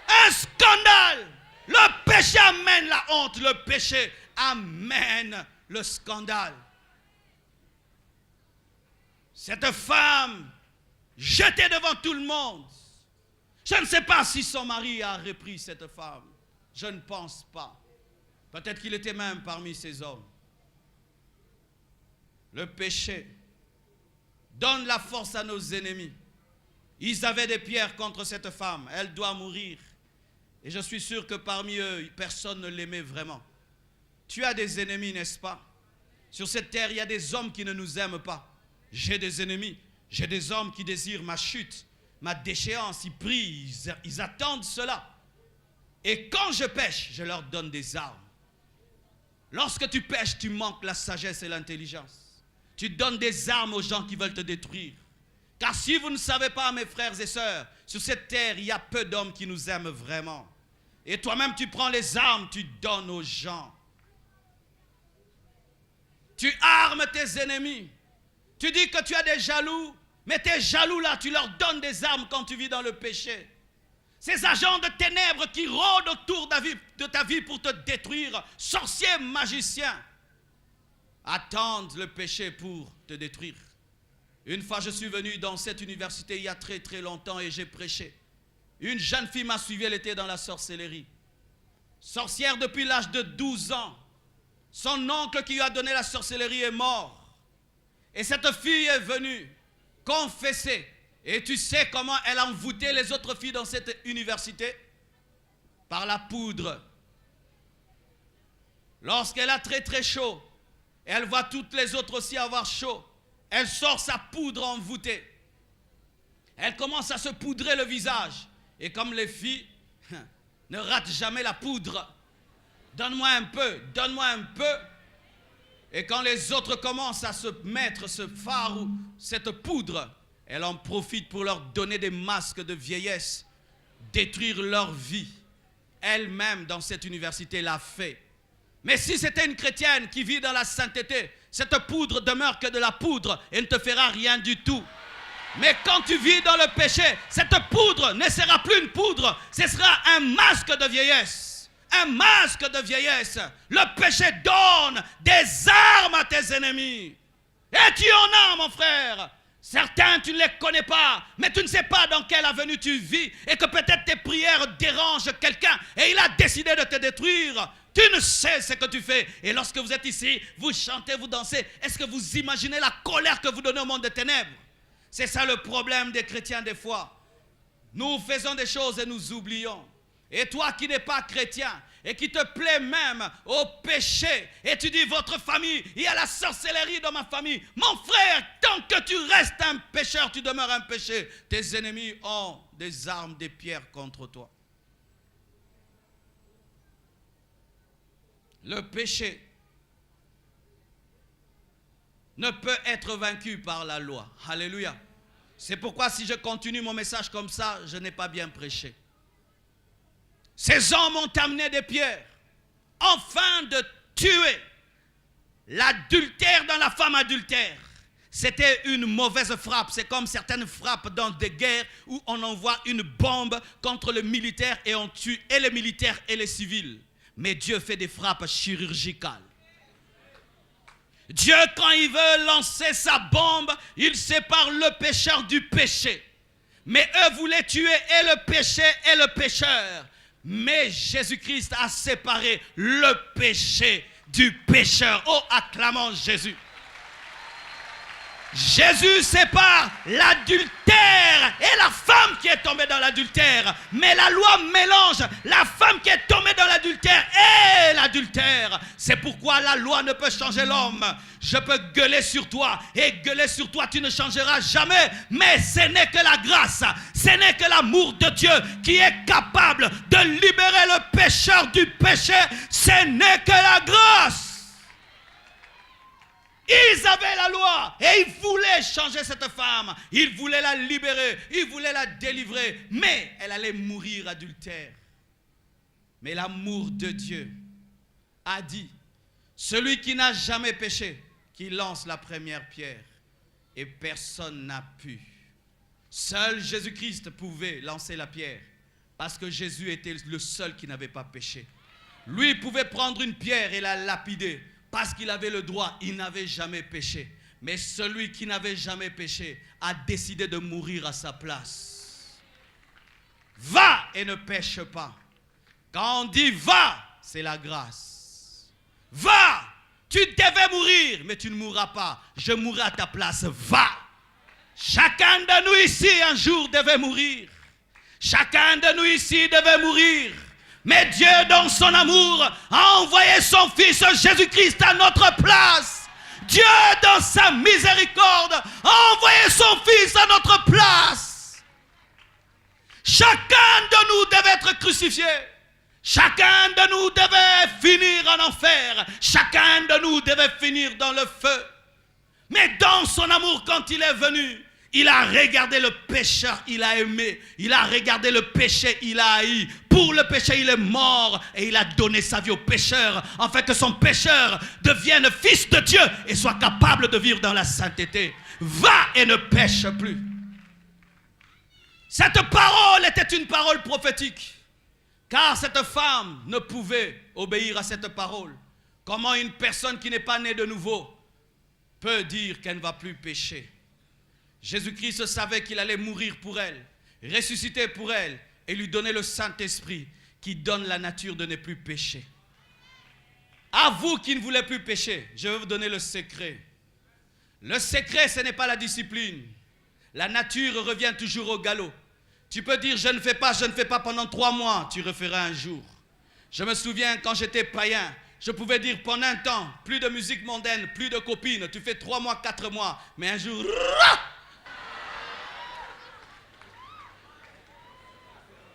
Un scandale. Le péché amène la honte. Le péché amène le scandale. Cette femme jetée devant tout le monde. Je ne sais pas si son mari a repris cette femme. Je ne pense pas. Peut-être qu'il était même parmi ces hommes. Le péché donne la force à nos ennemis. Ils avaient des pierres contre cette femme. Elle doit mourir. Et je suis sûr que parmi eux, personne ne l'aimait vraiment. Tu as des ennemis, n'est-ce pas? Sur cette terre, il y a des hommes qui ne nous aiment pas. J'ai des ennemis. J'ai des hommes qui désirent ma chute, ma déchéance. Ils prient, ils attendent cela. Et quand je pêche, je leur donne des armes. Lorsque tu pêches, tu manques la sagesse et l'intelligence. Tu donnes des armes aux gens qui veulent te détruire. Car si vous ne savez pas, mes frères et sœurs, sur cette terre, il y a peu d'hommes qui nous aiment vraiment. Et toi-même, tu prends les armes, tu donnes aux gens. Tu armes tes ennemis. Tu dis que tu as des jaloux, mais tes jaloux là, tu leur donnes des armes quand tu vis dans le péché. Ces agents de ténèbres qui rôdent autour de ta vie pour te détruire, sorciers, magiciens, attendent le péché pour te détruire. Une fois, je suis venu dans cette université il y a très très longtemps et j'ai prêché. Une jeune fille m'a suivi, elle était dans la sorcellerie. Sorcière depuis l'âge de 12 ans. Son oncle qui lui a donné la sorcellerie est mort. Et cette fille est venue confesser. Et tu sais comment elle a envoûté les autres filles dans cette université? Par la poudre. Lorsqu'elle a très très chaud, elle voit toutes les autres aussi avoir chaud, elle sort sa poudre envoûtée. Elle commence à se poudrer le visage. Et comme les filles ne ratent jamais la poudre, donne-moi un peu, donne-moi un peu. Et quand les autres commencent à se mettre ce fard ou cette poudre, elle en profite pour leur donner des masques de vieillesse, détruire leur vie. Elle-même, dans cette université, l'a fait. Mais si c'était une chrétienne qui vit dans la sainteté, cette poudre demeure que de la poudre et ne te fera rien du tout. Mais quand tu vis dans le péché, cette poudre ne sera plus une poudre, ce sera un masque de vieillesse, un masque de vieillesse. Le péché donne des armes à tes ennemis. Et tu en as, mon frère. Certains, tu ne les connais pas, mais tu ne sais pas dans quelle avenue tu vis et que peut-être tes prières dérangent quelqu'un et il a décidé de te détruire. Tu ne sais ce que tu fais. Et lorsque vous êtes ici, vous chantez, vous dansez. Est-ce que vous imaginez la colère que vous donnez au monde des ténèbres? C'est ça le problème des chrétiens des fois. Nous faisons des choses et nous oublions. Et toi qui n'es pas chrétien et qui te plaît même au péché et tu dis votre famille, il y a la sorcellerie dans ma famille. Mon frère, tant que tu restes un pécheur, tu demeures un péché. Tes ennemis ont des armes, des pierres contre toi. Le péché ne peut être vaincu par la loi. Alléluia. C'est pourquoi si je continue mon message comme ça, je n'ai pas bien prêché. Ces hommes ont amené des pierres afin de tuer l'adultère dans la femme adultère. C'était une mauvaise frappe. C'est comme certaines frappes dans des guerres où on envoie une bombe contre le militaire et on tue et les militaires et les civils. Mais Dieu fait des frappes chirurgicales. Dieu, quand il veut lancer sa bombe, il sépare le pécheur du péché. Mais eux voulaient tuer et le péché et le pécheur. Mais Jésus-Christ a séparé le péché du pécheur. Oh, acclamons Jésus. Jésus sépare l'adultère et la femme qui est tombée dans l'adultère. Mais la loi mélange la femme qui est tombée dans l'adultère et l'adultère. C'est pourquoi la loi ne peut changer l'homme. Je peux gueuler sur toi et gueuler sur toi, tu ne changeras jamais. Mais ce n'est que la grâce, ce n'est que l'amour de Dieu qui est capable de libérer le pécheur du péché. Ce n'est que la grâce. Ils avaient la loi et ils voulaient changer cette femme. Ils voulaient la libérer, ils voulaient la délivrer. Mais elle allait mourir adultère. Mais l'amour de Dieu a dit, celui qui n'a jamais péché, qui lance la première pierre. Et personne n'a pu. Seul Jésus-Christ pouvait lancer la pierre. Parce que Jésus était le seul qui n'avait pas péché. Lui pouvait prendre une pierre et la lapider. Parce qu'il avait le droit, il n'avait jamais péché. Mais celui qui n'avait jamais péché a décidé de mourir à sa place. Va et ne pêche pas. Quand on dit va, c'est la grâce. Va, tu devais mourir, mais tu ne mourras pas. Je mourrai à ta place, va. Chacun de nous ici un jour devait mourir. Chacun de nous ici devait mourir. Mais Dieu, dans son amour, a envoyé son Fils Jésus-Christ à notre place. Dieu, dans sa miséricorde, a envoyé son Fils à notre place. Chacun de nous devait être crucifié. Chacun de nous devait finir en enfer. Chacun de nous devait finir dans le feu. Mais dans son amour, quand il est venu, il a regardé le pécheur, il a aimé. Il a regardé le péché, il a haï. Pour le péché, il est mort et il a donné sa vie au pécheur, afin que son pécheur devienne fils de Dieu et soit capable de vivre dans la sainteté. Va et ne pêche plus. Cette parole était une parole prophétique, car cette femme ne pouvait obéir à cette parole. Comment une personne qui n'est pas née de nouveau peut dire qu'elle ne va plus pécher? Jésus-Christ savait qu'il allait mourir pour elle, ressusciter pour elle et lui donner le Saint-Esprit qui donne la nature de ne plus pécher. À vous qui ne voulez plus pécher, je vais vous donner le secret. Le secret, ce n'est pas la discipline. La nature revient toujours au galop. Tu peux dire je ne fais pas pendant 3 mois, tu referas un jour. Je me souviens quand j'étais païen, je pouvais dire pendant un temps, plus de musique mondaine, plus de copines, tu fais 3 mois, 4 mois, mais un jour...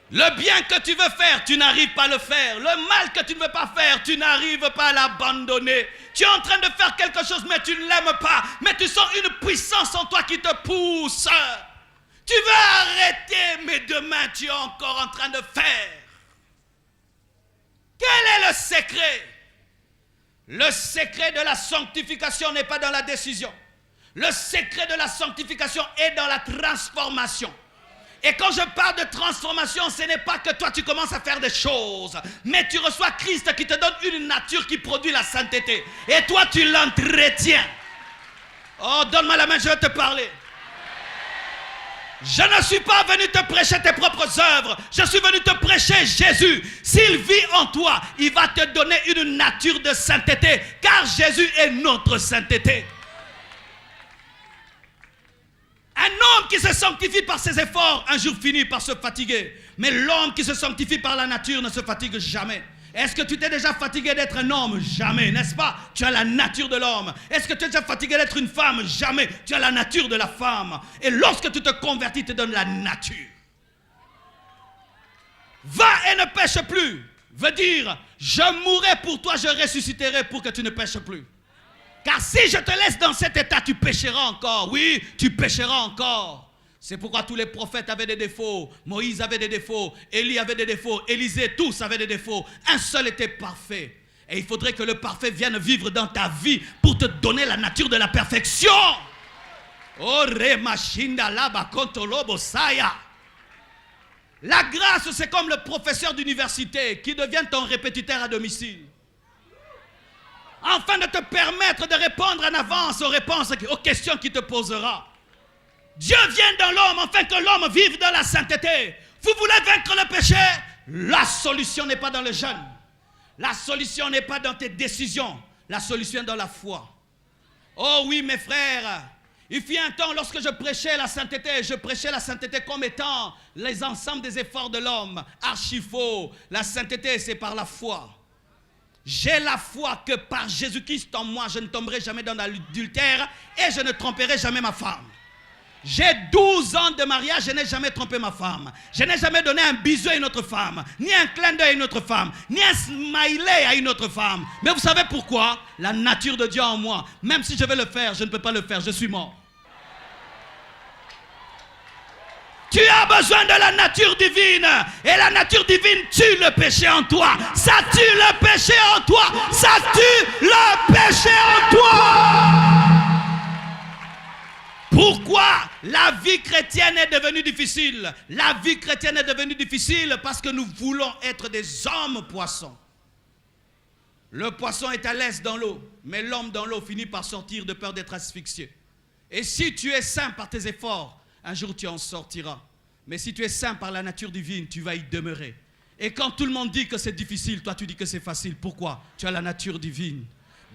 Le bien que tu veux faire, tu n'arrives pas à le faire. Le mal que tu ne veux pas faire, tu n'arrives pas à l'abandonner. Tu es en train de faire quelque chose, mais tu ne l'aimes pas. Mais tu sens une puissance en toi qui te pousse. Tu veux arrêter, mais demain tu es encore en train de faire. Quel est le secret? Le secret de la sanctification n'est pas dans la décision. Le secret de la sanctification est dans la transformation. Et quand je parle de transformation, ce n'est pas que toi tu commences à faire des choses, mais tu reçois Christ qui te donne une nature qui produit la sainteté. Et toi tu l'entretiens. Oh, donne-moi la main, je vais te parler. Je ne suis pas venu te prêcher tes propres œuvres. Je suis venu te prêcher Jésus. S'il vit en toi, il va te donner une nature de sainteté, car Jésus est notre sainteté. Un homme qui se sanctifie par ses efforts, un jour finit par se fatiguer. Mais l'homme qui se sanctifie par la nature ne se fatigue jamais. Est-ce que tu t'es déjà fatigué d'être un homme? Jamais, n'est-ce pas? Tu as la nature de l'homme. Est-ce que tu es déjà fatigué d'être une femme? Jamais. Tu as la nature de la femme. Et lorsque tu te convertis, te donne la nature. Va et ne pêche plus. Veut dire, je mourrai pour toi, je ressusciterai pour que tu ne pêches plus. Car si je te laisse dans cet état, tu pécheras encore. Oui, tu pécheras encore. C'est pourquoi tous les prophètes avaient des défauts. Moïse avait des défauts. Élie avait des défauts. Élisée, tous avaient des défauts. Un seul était parfait. Et il faudrait que le parfait vienne vivre dans ta vie pour te donner la nature de la perfection. La grâce, c'est comme le professeur d'université qui devient ton répétiteur à domicile. Afin de te permettre de répondre en avance aux questions qu'il te posera. Dieu vient dans l'homme afin que l'homme vive dans la sainteté. Vous voulez vaincre le péché? La solution n'est pas dans le jeûne. La solution n'est pas dans tes décisions. La solution est dans la foi. Oh oui, mes frères, il fut un temps lorsque je prêchais la sainteté comme étant les ensembles des efforts de l'homme. Archi faux. La sainteté, c'est par la foi. J'ai la foi que par Jésus-Christ en moi, je ne tomberai jamais dans l'adultère et je ne tromperai jamais ma femme. J'ai 12 ans de mariage, je n'ai jamais trompé ma femme. Je n'ai jamais donné un bisou à une autre femme, ni un clin d'œil à une autre femme, ni un smiley à une autre femme. Mais vous savez pourquoi? La nature de Dieu en moi. Même si je vais le faire, je ne peux pas le faire, je suis mort. Tu as besoin de la nature divine. Et la nature divine tue le péché en toi. Ça tue le péché en toi. Ça tue le péché en toi. Pourquoi la vie chrétienne est devenue difficile? La vie chrétienne est devenue difficile parce que nous voulons être des hommes poissons. Le poisson est à l'aise dans l'eau, mais l'homme dans l'eau finit par sortir de peur d'être asphyxié. Et si tu es saint par tes efforts, un jour tu en sortiras. Mais si tu es saint par la nature divine, tu vas y demeurer. Et quand tout le monde dit que c'est difficile, toi tu dis que c'est facile. Pourquoi? Tu as la nature divine.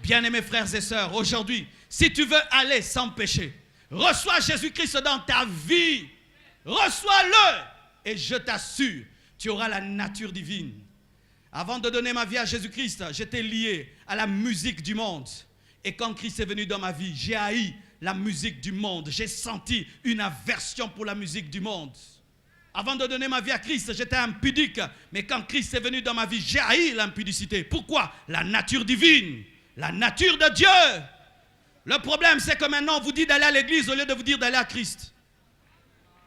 Bien-aimés frères et sœurs, aujourd'hui, si tu veux aller sans péché, reçois Jésus-Christ dans ta vie. Reçois-le. Et je t'assure, tu auras la nature divine. Avant de donner ma vie à Jésus-Christ, j'étais lié à la musique du monde. Et quand Christ est venu dans ma vie, j'ai haï la musique du monde. J'ai senti une aversion pour la musique du monde. Avant de donner ma vie à Christ, j'étais impudique. Mais quand Christ est venu dans ma vie, j'ai haï l'impudicité. Pourquoi? La nature divine. La nature de Dieu. Le problème, c'est que maintenant, on vous dit d'aller à l'église au lieu de vous dire d'aller à Christ.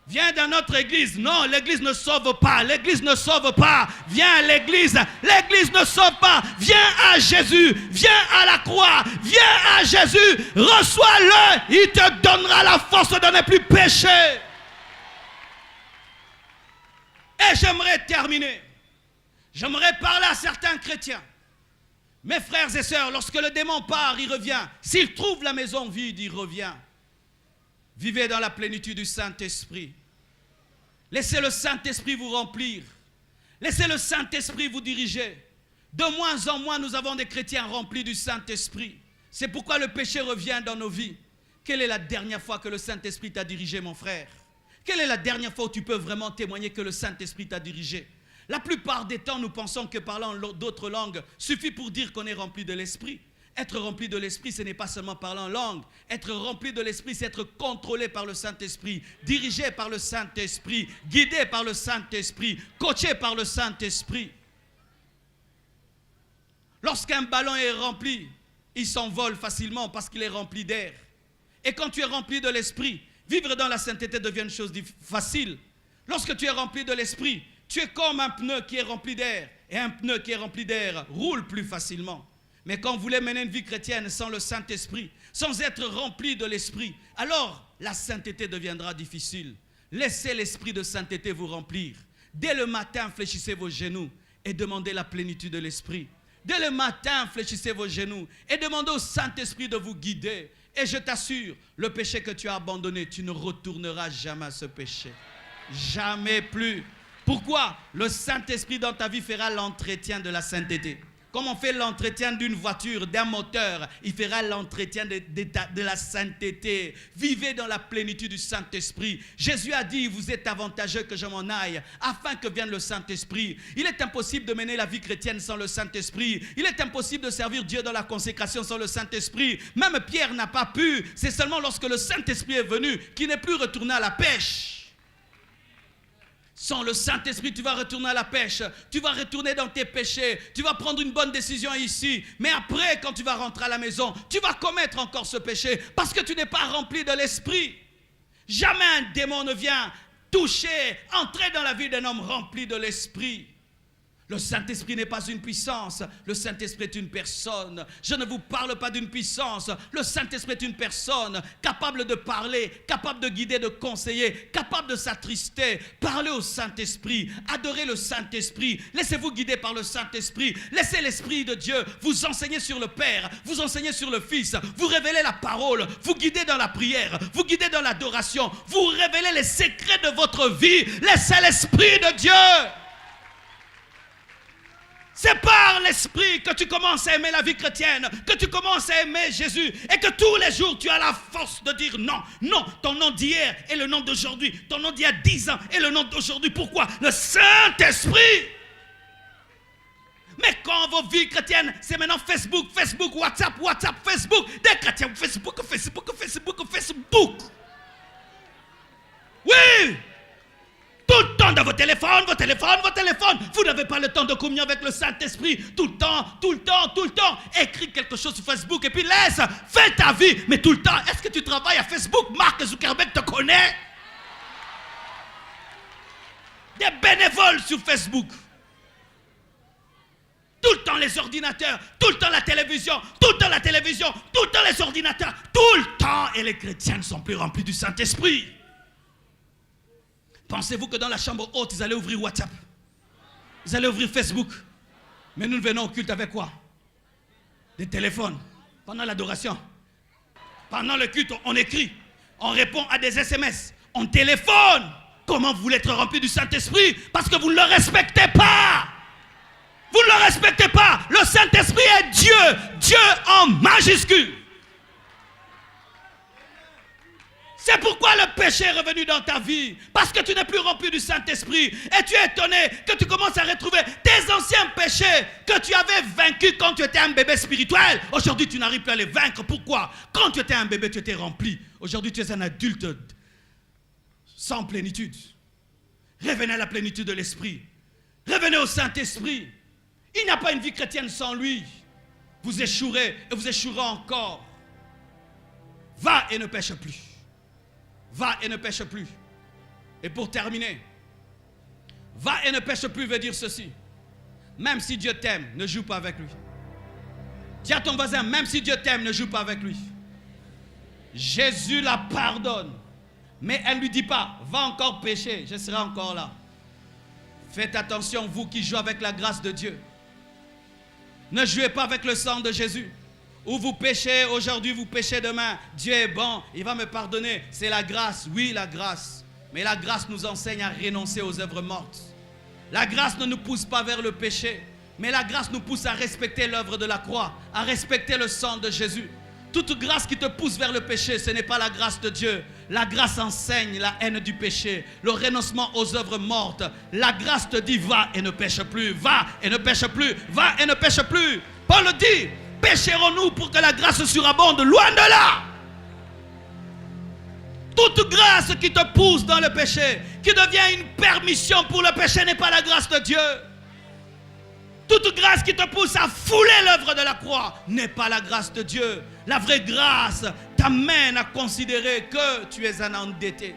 Viens dans notre église. Non, l'église ne sauve pas. L'église ne sauve pas. Viens à l'église. L'église ne sauve pas. Viens à Jésus. Viens à la croix. Viens à Jésus. Reçois-le. Il te donnera la force de ne plus pécher. Et j'aimerais terminer. J'aimerais parler à certains chrétiens. Mes frères et sœurs, lorsque le démon part, il revient. S'il trouve la maison vide, il revient. Vivez dans la plénitude du Saint-Esprit. Laissez le Saint-Esprit vous remplir. Laissez le Saint-Esprit vous diriger. De moins en moins, nous avons des chrétiens remplis du Saint-Esprit. C'est pourquoi le péché revient dans nos vies. Quelle est la dernière fois que le Saint-Esprit t'a dirigé, mon frère? Quelle est la dernière fois où tu peux vraiment témoigner que le Saint-Esprit t'a dirigé? La plupart des temps, nous pensons que parlant d'autres langues suffit pour dire qu'on est rempli de l'Esprit. Être rempli de l'Esprit, ce n'est pas seulement parler en langue. Être rempli de l'Esprit, c'est être contrôlé par le Saint-Esprit, dirigé par le Saint-Esprit, guidé par le Saint-Esprit, coaché par le Saint-Esprit. Lorsqu'un ballon est rempli, il s'envole facilement parce qu'il est rempli d'air. Et quand tu es rempli de l'Esprit, vivre dans la sainteté devient une chose facile. Lorsque tu es rempli de l'Esprit, tu es comme un pneu qui est rempli d'air. Et un pneu qui est rempli d'air roule plus facilement. Mais quand vous voulez mener une vie chrétienne sans le Saint-Esprit, sans être rempli de l'Esprit, alors la sainteté deviendra difficile. Laissez l'esprit de sainteté vous remplir. Dès le matin, fléchissez vos genoux et demandez la plénitude de l'esprit. Dès le matin, fléchissez vos genoux et demandez au Saint-Esprit de vous guider. Et je t'assure, le péché que tu as abandonné, tu ne retourneras jamais à ce péché. Jamais plus. Pourquoi? Le Saint-Esprit dans ta vie fera l'entretien de la sainteté. Comme on fait l'entretien d'une voiture, d'un moteur, il fera l'entretien de la sainteté. Vivez dans la plénitude du Saint-Esprit. Jésus a dit, vous êtes avantageux que je m'en aille, afin que vienne le Saint-Esprit. Il est impossible de mener la vie chrétienne sans le Saint-Esprit. Il est impossible de servir Dieu dans la consécration sans le Saint-Esprit. Même Pierre n'a pas pu. C'est seulement lorsque le Saint-Esprit est venu qu'il n'est plus retourné à la pêche. Sans le Saint-Esprit, tu vas retourner à la pêche. Tu vas retourner dans tes péchés. Tu vas prendre une bonne décision ici. Mais après, quand tu vas rentrer à la maison, tu vas commettre encore ce péché parce que tu n'es pas rempli de l'Esprit. Jamais un démon ne vient toucher, entrer dans la vie d'un homme rempli de l'Esprit. Le Saint-Esprit n'est pas une puissance, le Saint-Esprit est une personne. Je ne vous parle pas d'une puissance, le Saint-Esprit est une personne capable de parler, capable de guider, de conseiller, capable de s'attrister. Parlez au Saint-Esprit, adorez le Saint-Esprit, laissez-vous guider par le Saint-Esprit, laissez l'Esprit de Dieu vous enseigner sur le Père, vous enseigner sur le Fils, vous révélez la parole, vous guidez dans la prière, vous guidez dans l'adoration, vous révélez les secrets de votre vie, laissez l'Esprit de Dieu. C'est par l'Esprit que tu commences à aimer la vie chrétienne, que tu commences à aimer Jésus et que tous les jours tu as la force de dire non, non, ton nom d'hier est le nom d'aujourd'hui, ton nom d'il y a 10 ans est le nom d'aujourd'hui. Pourquoi? Le Saint-Esprit. Mais quand vos vies chrétiennes, c'est maintenant Facebook, Facebook, WhatsApp, WhatsApp, Facebook, des chrétiens, Facebook, Facebook, Facebook, Facebook. Oui! Tout le temps dans vos téléphones, vos téléphones, vos téléphones. Vous n'avez pas le temps de communier avec le Saint-Esprit. Tout le temps, tout le temps, tout le temps. Écris quelque chose sur Facebook et puis laisse. Fais ta vie. Mais tout le temps, est-ce que tu travailles à Facebook? Mark Zuckerberg te connaît. Des bénévoles sur Facebook. Tout le temps les ordinateurs, tout le temps la télévision, tout le temps la télévision, tout le temps les ordinateurs, tout le temps. Et les chrétiens ne sont plus remplis du Saint-Esprit. Pensez-vous que dans la chambre haute, ils allaient ouvrir WhatsApp? Ils allaient ouvrir Facebook? Mais nous venons au culte avec quoi? Des téléphones. Pendant l'adoration. Pendant le culte, on écrit. On répond à des SMS. On téléphone. Comment vous voulez être rempli du Saint-Esprit? Parce que vous ne le respectez pas. Vous ne le respectez pas. Le Saint-Esprit est Dieu. Dieu en majuscule. C'est pourquoi le péché est revenu dans ta vie. Parce que tu n'es plus rempli du Saint-Esprit. Et tu es étonné que tu commences à retrouver tes anciens péchés que tu avais vaincus quand tu étais un bébé spirituel. Aujourd'hui, tu n'arrives plus à les vaincre. Pourquoi? Quand tu étais un bébé, tu étais rempli. Aujourd'hui, tu es un adulte sans plénitude. Revenez à la plénitude de l'Esprit. Revenez au Saint-Esprit. Il n'y a pas une vie chrétienne sans lui. Vous échouerez et vous échouerez encore. Va et ne pêche plus. Va et ne pêche plus. Et pour terminer, va et ne pêche plus veut dire ceci. Même si Dieu t'aime, ne joue pas avec lui. Dis à ton voisin, même si Dieu t'aime, ne joue pas avec lui. Jésus la pardonne. Mais elle ne lui dit pas, va encore pécher, je serai encore là. Faites attention, vous qui jouez avec la grâce de Dieu. Ne jouez pas avec le sang de Jésus. Ou vous péchez aujourd'hui, vous péchez demain. Dieu est bon, il va me pardonner. C'est la grâce, oui la grâce. Mais la grâce nous enseigne à renoncer aux œuvres mortes. La grâce ne nous pousse pas vers le péché. Mais la grâce nous pousse à respecter l'œuvre de la croix. À respecter le sang de Jésus. Toute grâce qui te pousse vers le péché, ce n'est pas la grâce de Dieu. La grâce enseigne la haine du péché, le renoncement aux œuvres mortes. La grâce te dit, va et ne pêche plus. Va et ne pêche plus. Va et ne pêche plus. Paul dit, pécherons-nous pour que la grâce surabonde? Loin de là. Toute grâce qui te pousse dans le péché, qui devient une permission pour le péché, n'est pas la grâce de Dieu. Toute grâce qui te pousse à fouler l'œuvre de la croix n'est pas la grâce de Dieu. La vraie grâce t'amène à considérer que tu es un endetté.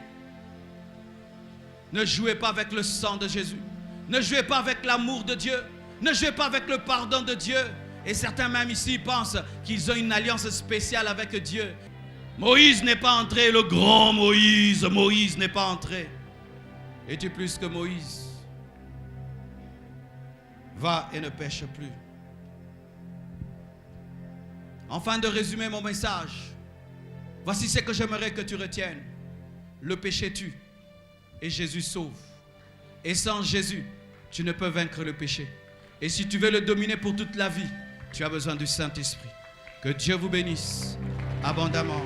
Ne jouez pas avec le sang de Jésus. Ne jouez pas avec l'amour de Dieu. Ne jouez pas avec le pardon de Dieu. Et certains même ici pensent qu'ils ont une alliance spéciale avec Dieu. Moïse n'est pas entré, le grand Moïse n'est pas entré. Es-tu plus que Moïse? Va et ne pêche plus. Enfin, de résumer mon message, voici ce que j'aimerais que tu retiennes. Le péché tue et Jésus sauve. Et sans Jésus, tu ne peux vaincre le péché. Et si tu veux le dominer pour toute la vie, tu as besoin du Saint-Esprit. Que Dieu vous bénisse abondamment.